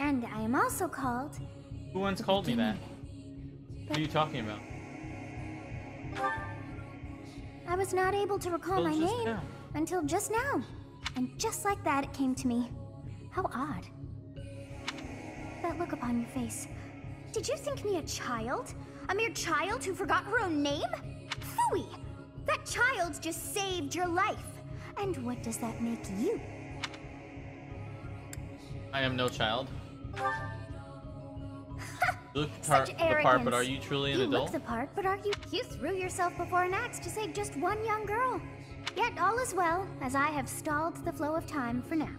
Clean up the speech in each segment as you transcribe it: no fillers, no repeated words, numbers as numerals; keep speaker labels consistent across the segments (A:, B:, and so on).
A: And I am also called...
B: Who once called me that? What are you talking about?
A: I was not able to recall my name until just now. And just like that, it came to me. How odd. That look upon your face. Did you think me a child? A mere child who forgot her own name? Phooey! That child just saved your life. And what does that make you?
B: I am no child. You look
A: Such
B: the part, but are you truly an adult?
A: You look the part, but are you? You threw yourself before an axe to save just one young girl. Yet all is well, as I have stalled the flow of time for now.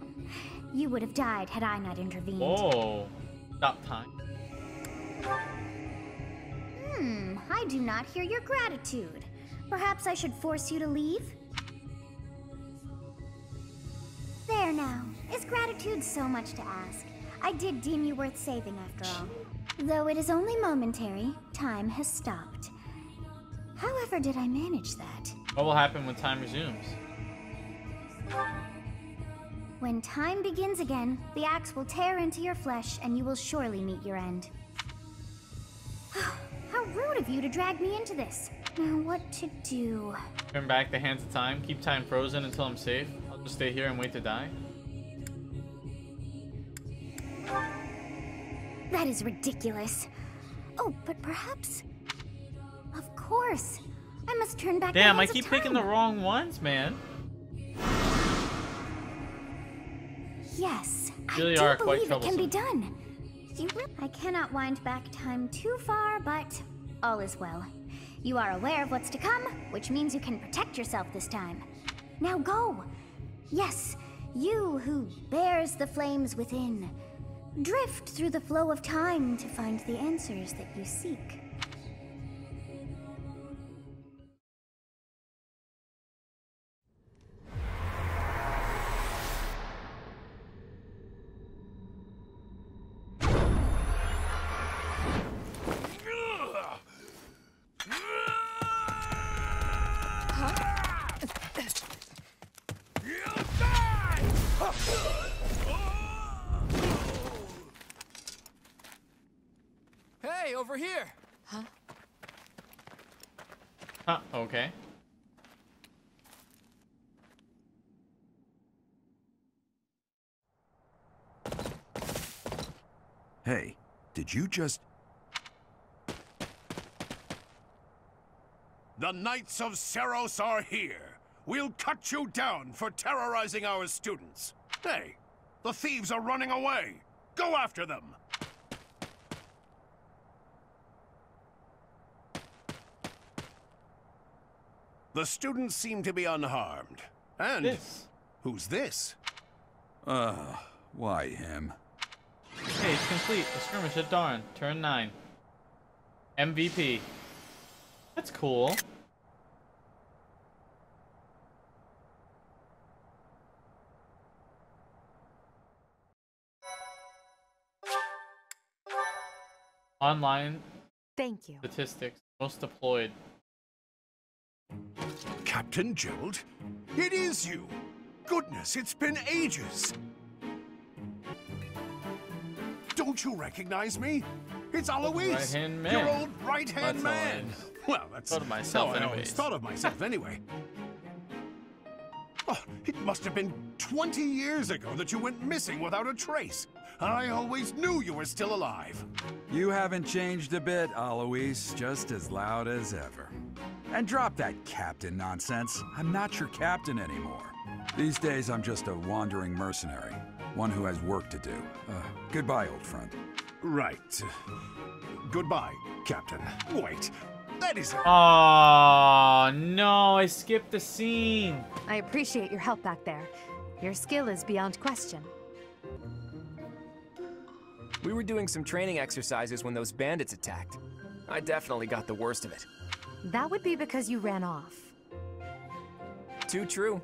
A: You would have died had I not intervened.
B: Whoa. Stop time.
A: I do not hear your gratitude. Perhaps I should force you to leave? There now. Is gratitude so much to ask? I did deem you worth saving after all. Though it is only momentary, time has stopped. However did I manage that?
B: What will happen when time resumes?
A: When time begins again, the axe will tear into your flesh and you will surely meet your end. How rude of you to drag me into this. Now what to do?
B: Turn back the hands of time, keep time frozen until I'm safe. I'll just stay here and wait to die.
A: That is ridiculous. Oh, but perhaps... Of course. I must turn back the
B: Damn, I
A: hands of
B: keep
A: time.
B: picking the wrong ones, man.
A: Yes,
B: Really
A: I
B: are
A: do
B: quite
A: believe it can be
B: troublesome.
A: done. I cannot wind back time too far, but all is well. You are aware of what's to come, which means you can protect yourself this time. Now go. Yes, you who bears the flames within. Drift through the flow of time to find the answers that you seek.
C: Hey, over here! Huh?
B: Okay.
D: Hey, did you just...
E: The Knights of Seros are here. We'll cut you down for terrorizing our students. Hey, the thieves are running away. Go after them. The students seem to be unharmed. And who's this?
D: Why him?
B: Hey, it's complete. The skirmish at dawn. Turn 9. MVP. That's cool. Online
F: Thank you.
B: statistics. Most deployed.
E: Captain Gerald? It is you! Goodness, it's been ages! Don't you recognize me? It's Alois!
B: Right-hand man.
E: Your old right-hand
B: That's
E: man! Well, that's
B: thought of myself
E: how I always
B: anyways.
E: thought of myself anyway. Oh, it must have been 20 years ago that you went missing without a trace. I always knew you were still alive.
D: You haven't changed a bit, Alois. Just as loud as ever. And drop that captain nonsense. I'm not your captain anymore. These days, I'm just a wandering mercenary. One who has work to do. Goodbye, old friend.
E: Right. Goodbye, Captain. Wait, that isn't...
B: Oh no, I skipped the scene.
F: I appreciate your help back there. Your skill is beyond question.
C: We were doing some training exercises when those bandits attacked. I definitely got the worst of it.
F: That would be because you ran off.
C: Too true.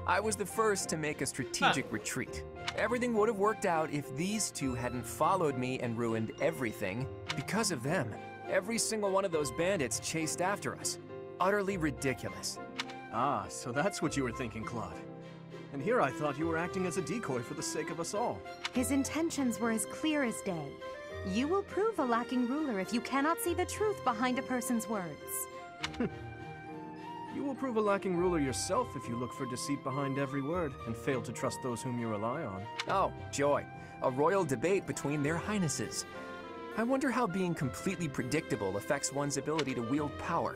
C: I was the first to make a strategic retreat. Everything would have worked out if these two hadn't followed me and ruined everything. Because of them, every single one of those bandits chased after us. Utterly ridiculous.
G: Ah, so that's what you were thinking, Claude. And here I thought you were acting as a decoy for the sake of us all.
F: His intentions were as clear as day. You will prove a lacking ruler if you cannot see the truth behind a person's words.
G: You will prove a lacking ruler yourself if you look for deceit behind every word and fail to trust those whom you rely on.
C: Oh, joy. A royal debate between their highnesses. I wonder how being completely predictable affects one's ability to wield power.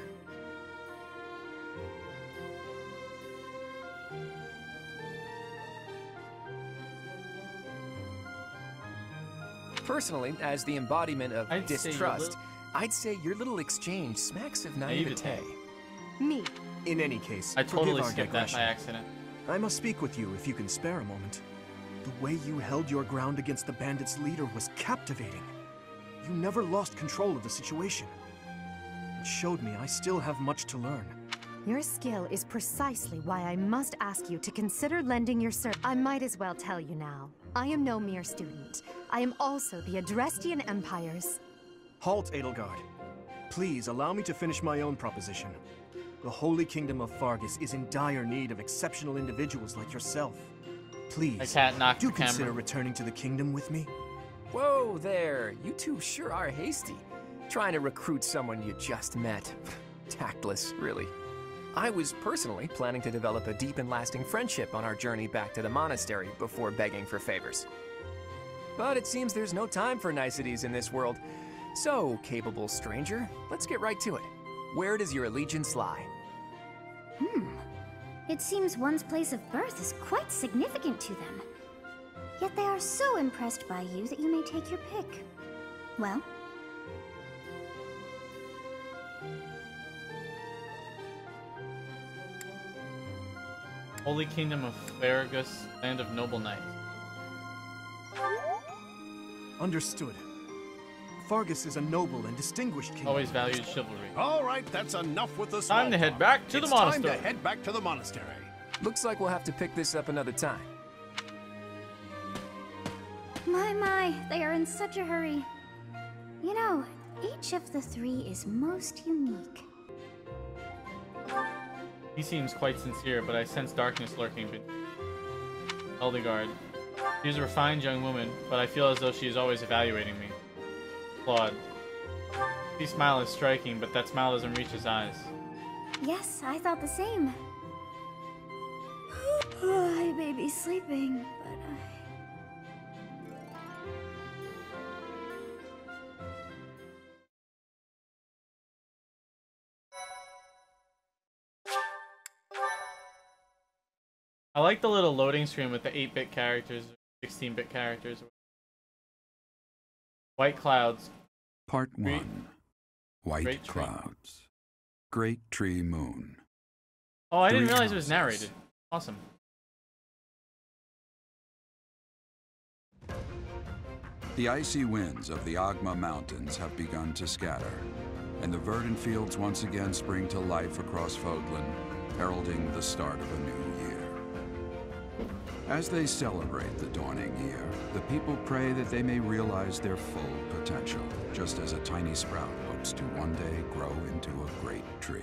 C: Personally, as the embodiment of distrust, I'd say your little exchange smacks of naivete.
F: Me.
G: In any case,
B: I totally
G: forgive our
B: skipped that
G: digression.
B: by accident.
G: I must speak with you if you can spare a moment. The way you held your ground against the bandits' leader was captivating. You never lost control of the situation. It showed me I still have much to learn.
F: Your skill is precisely why I must ask you to consider lending your service. I might as well tell you now. I am no mere student. I am also the Adrestian Empire's...
G: Halt, Edelgard. Please allow me to finish my own proposition. The Holy Kingdom of Fargus is in dire need of exceptional individuals like yourself. Please,
B: I can't knock
G: do
B: the camera.
G: consider returning to the kingdom with me.
C: Whoa there, you two sure are hasty. Trying to recruit someone you just met. Tactless, really. I was personally planning to develop a deep and lasting friendship on our journey back to the monastery before begging for favors. But it seems there's no time for niceties in this world. So, capable stranger, let's get right to it. Where does your allegiance lie?
A: It seems one's place of birth is quite significant to them. Yet they are so impressed by you that you may take your pick. Well,
B: Holy Kingdom of Fargus, land of noble knights.
G: Understood. Fargus is a noble and distinguished king.
B: Always valued chivalry.
E: All right, that's enough with the small
B: Time to head
E: talk.
B: back to the monastery.
E: It's time to head back to the monastery.
C: Looks like we'll have to pick this up another time.
A: my, they are in such a hurry. You know, each of the three is most unique.
B: He seems quite sincere, but I sense darkness lurking beneath. Eldegard. She's a refined young woman, but I feel as though she is always evaluating me. Claude. His smile is striking, but that smile doesn't reach his eyes.
A: Yes, I thought the same. I may be sleeping, but
B: I like the little loading screen with the 8-bit characters, 16-bit characters. White clouds.
D: Part
B: Great-
D: 1. White
B: Great tree.
D: Clouds. Great Tree Moon.
B: Oh, I didn't
D: Three
B: realize it was
D: houses.
B: narrated. Awesome.
D: The icy winds of the Agma Mountains have begun to scatter, and the verdant fields once again spring to life across Fodlan, heralding the start of a new year. As they celebrate the dawning year, the people pray that they may realize their full potential, just as a tiny sprout hopes to one day grow into a great tree.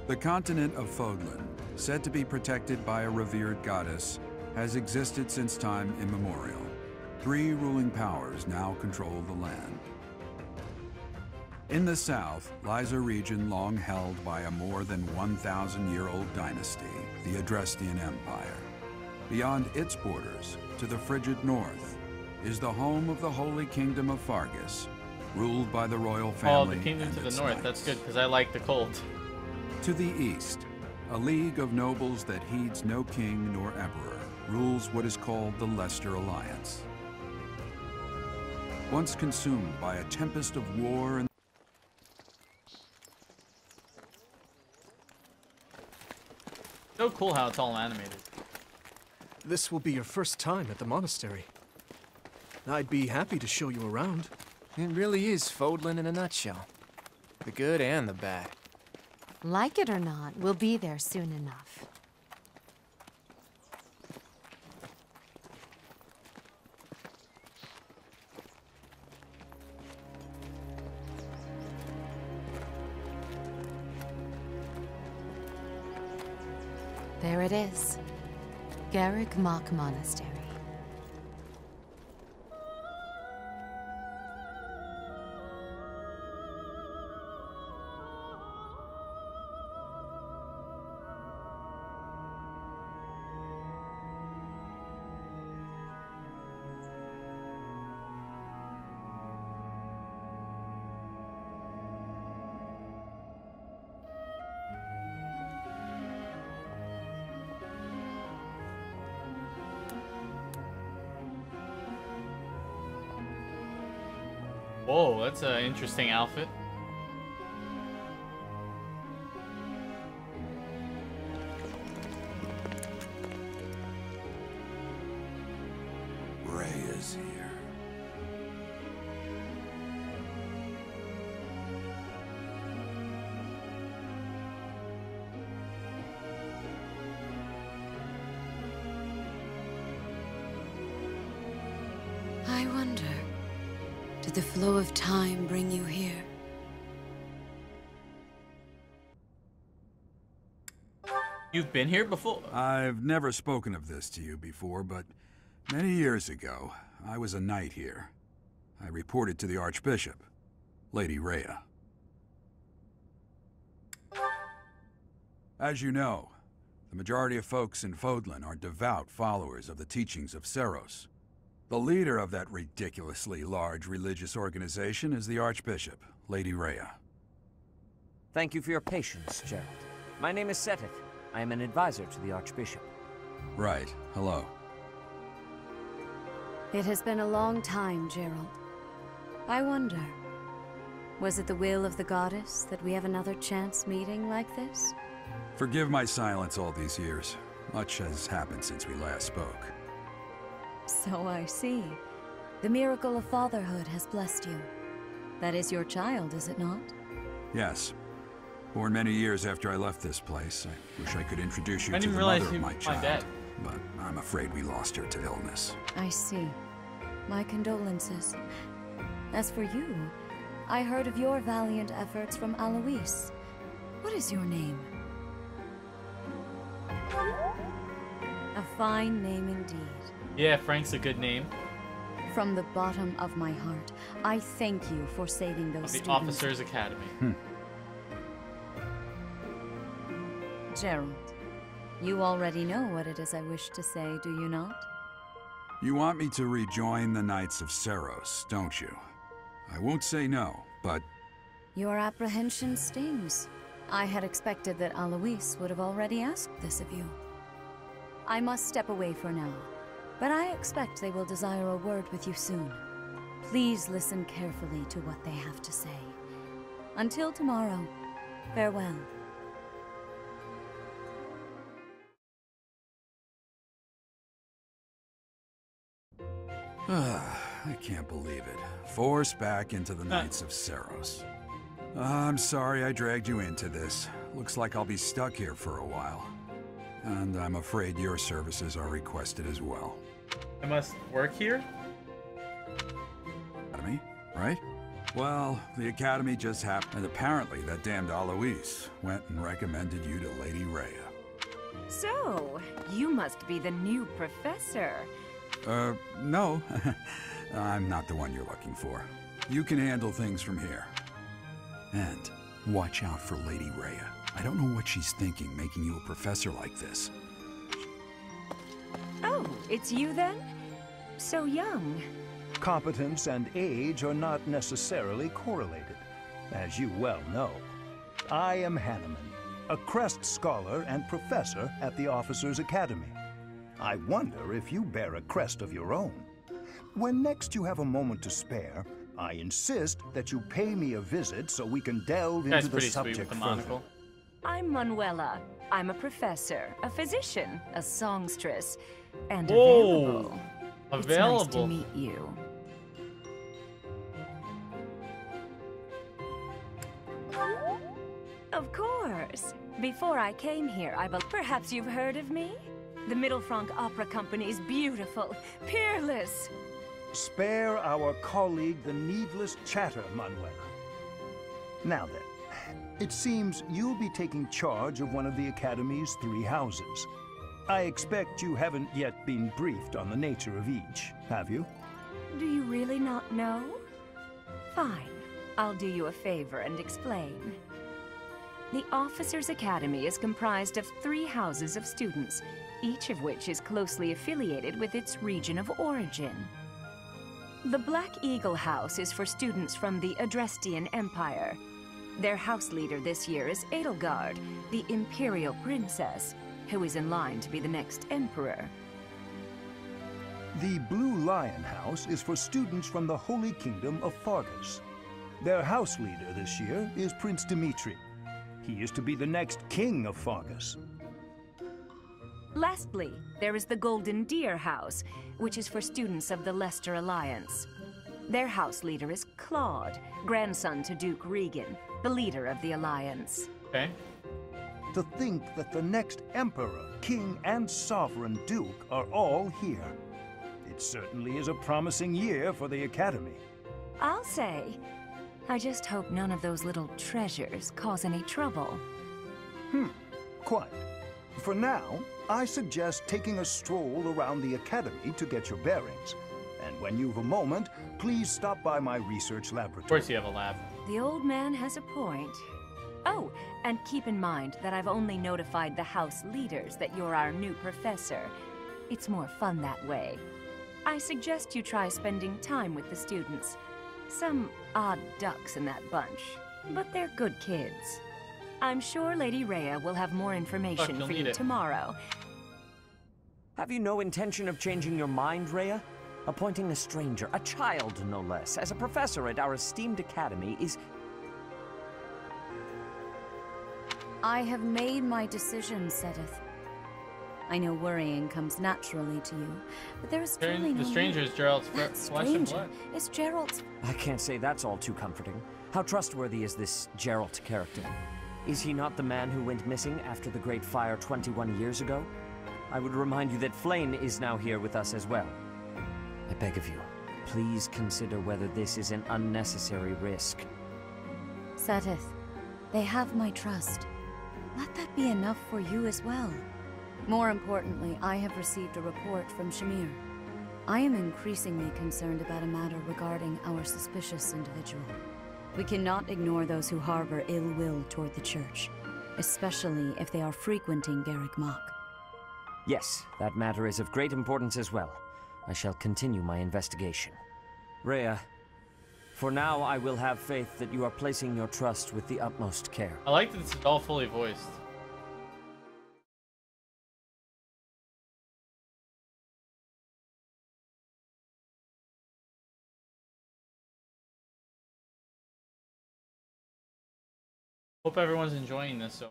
D: The continent of Fodlan, said to be protected by a revered goddess, has existed since time immemorial. 3 ruling powers now control the land. In the south lies a region long held by a more than 1,000-year-old dynasty, the Adrestian Empire. Beyond its borders, to the frigid north, is the home of the Holy Kingdom of Fargus, ruled by the royal
B: Oh,
D: family
B: the kingdom
D: and
B: to the
D: its
B: north. That's
D: knights.
B: good, because I like the cold.
D: To the east, a league of nobles that heeds no king nor emperor rules what is called the Leicester Alliance. Once consumed by a tempest of war and
B: So cool how it's all animated.
G: This will be your first time at the monastery. I'd be happy to show you around.
C: It really is Fodlan in a nutshell. The good and the bad.
F: Like it or not, we'll be there soon enough. There it is. Garrick Mach Monastery.
B: Whoa, that's an interesting outfit.
D: Ray is here.
H: I wonder, did the flow of time bring you here?
B: You've been here before?
D: I've never spoken of this to you before, but many years ago, I was a knight here. I reported to the Archbishop, Lady Rhea. As you know, the majority of folks in Fodlan are devout followers of the teachings of Seros. The leader of that ridiculously large religious organization is the Archbishop, Lady Rhea.
I: Thank you for your patience, Gerald. My name is Seteth. I am an advisor to the Archbishop.
D: Right. Hello.
H: It has been a long time, Gerald. I wonder, was it the will of the goddess that we have another chance meeting like this?
D: Forgive my silence all these years. Much has happened since we last spoke.
H: So I see. The miracle of fatherhood has blessed you. That is your child, is it not?
D: Yes. Born many years after I left this place. I wish I could introduce you
B: I
D: to
B: didn't
D: the
B: realize
D: mother
B: he
D: of my
B: was my
D: child.
B: dad.
D: But I'm afraid we lost her to illness.
H: I see. My condolences. As for you, I heard of your valiant efforts from Alois. What is your name? A fine name indeed.
B: Yeah, Frank's a good name.
H: From the bottom of my heart, I thank you for saving those
B: Of the
H: students.
B: Officers Academy.
H: Gerald, you already know what it is I wish to say, do you not?
D: You want me to rejoin the Knights of Seros, don't you? I won't say no, but
H: Your apprehension stings. I had expected that Alois would have already asked this of you. I must step away for now, but I expect they will desire a word with you soon. Please listen carefully to what they have to say. Until tomorrow, farewell.
D: I can't believe it. Forced back into the Knights of Seros. I'm sorry I dragged you into this. Looks like I'll be stuck here for a while. And I'm afraid your services are requested as well.
B: I must work here?
D: Academy, right? Well, the Academy just happened, and apparently that damned Alois went and recommended you to Lady Rhea.
J: So, you must be the new professor.
D: No. I'm not the one you're looking for. You can handle things from here. And watch out for Lady Rhea. I don't know what she's thinking, making you a professor like this.
J: Oh, it's you then? So young.
K: Competence and age are not necessarily correlated, as you well know. I am Hanneman, a Crest Scholar and Professor at the Officers Academy. I wonder if you bear a crest of your own. When next you have a moment to spare, I insist that you pay me a visit so we can delve
B: That's
K: into the
B: pretty sweet with
K: subject
B: the
K: further.
B: monocle.
J: I'm Manuela. I'm a professor, a physician, a songstress, and
B: Whoa.
J: available. It's nice to
B: Available.
J: meet you. Of course. Before I came here, perhaps you've heard of me? The Mittelfranc Opera Company's beautiful, peerless.
K: Spare our colleague the needless chatter, Manuela. Now then, It seems you'll be taking charge of one of the Academy's 3 houses. I expect you haven't yet been briefed on the nature of each, have you?
J: Do you really not know? Fine. I'll do you a favor and explain. The Officers' Academy is comprised of 3 houses of students, each of which is closely affiliated with its region of origin. The Black Eagle House is for students from the Adrestian Empire. Their house leader this year is Edelgard, the Imperial Princess, who is in line to be the next Emperor.
K: The Blue Lion House is for students from the Holy Kingdom of Fargus. Their house leader this year is Prince Dimitri. He is to be the next king of Fargus.
J: Lastly, there is the Golden Deer House, which is for students of the Leicester Alliance. Their house leader is Claude, grandson to Duke Regan, the leader of the Alliance.
B: Okay.
K: To think that the next Emperor, King, and Sovereign Duke are all here. It certainly is a promising year for the Academy.
J: I'll say. I just hope none of those little treasures cause any trouble.
K: Quite. For now, I suggest taking a stroll around the Academy to get your bearings. And when you've a moment, please stop by my research laboratory.
B: Of course you have a lab.
J: The old man has a point. Oh, and keep in mind that I've only notified the house leaders that you're our new professor. It's more fun that way. I suggest you try spending time with the students. Some odd ducks in that bunch, but they're good kids. I'm sure Lady Rhea will have more information for you tomorrow.
I: Have you no intention of changing your mind, Rhea? Appointing a stranger, a child no less, as a professor at our esteemed academy is...
H: I have made my decision, Sedith. I know worrying comes naturally to you, but there is truly no...
B: The stranger is Gerald's flesh and blood.
H: It's Gerald's...
I: I can't say that's all too comforting. How trustworthy is this Gerald character? Is he not the man who went missing after the Great Fire 21 years ago? I would remind you that Flayn is now here with us as well. I beg of you, please consider whether this is an unnecessary risk.
H: Sedith, they have my trust. Let that be enough for you as well. More importantly, I have received a report from Shamir. I am increasingly concerned about a matter regarding our suspicious individual. We cannot ignore those who harbor ill will toward the Church, especially if they are frequenting Garrick Mach.
I: Yes, that matter is of great importance as well. I shall continue my investigation. Rhea, for now I will have faith that you are placing your trust with the utmost care.
B: I like that this is all fully voiced. Hope everyone's enjoying this. So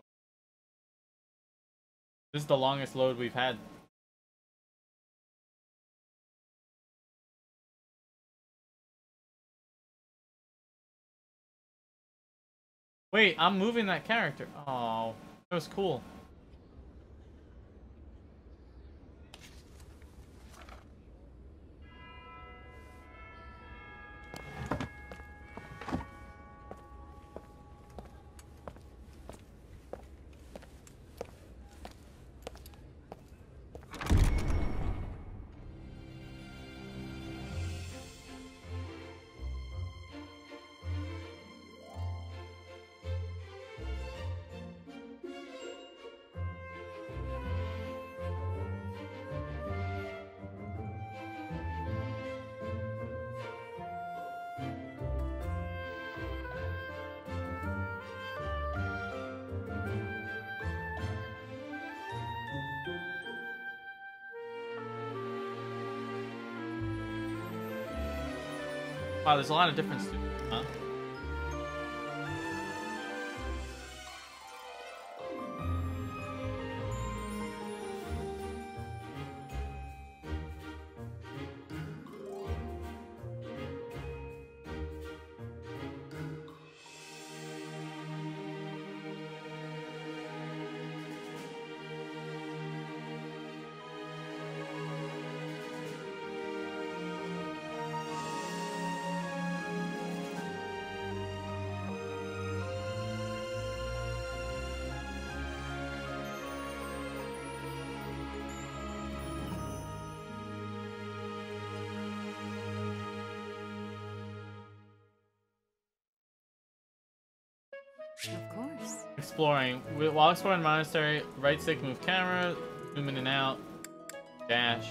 B: this is the longest load we've had. Wait, I'm moving that character. Oh, that was cool. Wow, there's a lot of different students, huh?
H: Of course.
B: Exploring. While exploring the monastery, right stick move camera, zoom in and out, dash.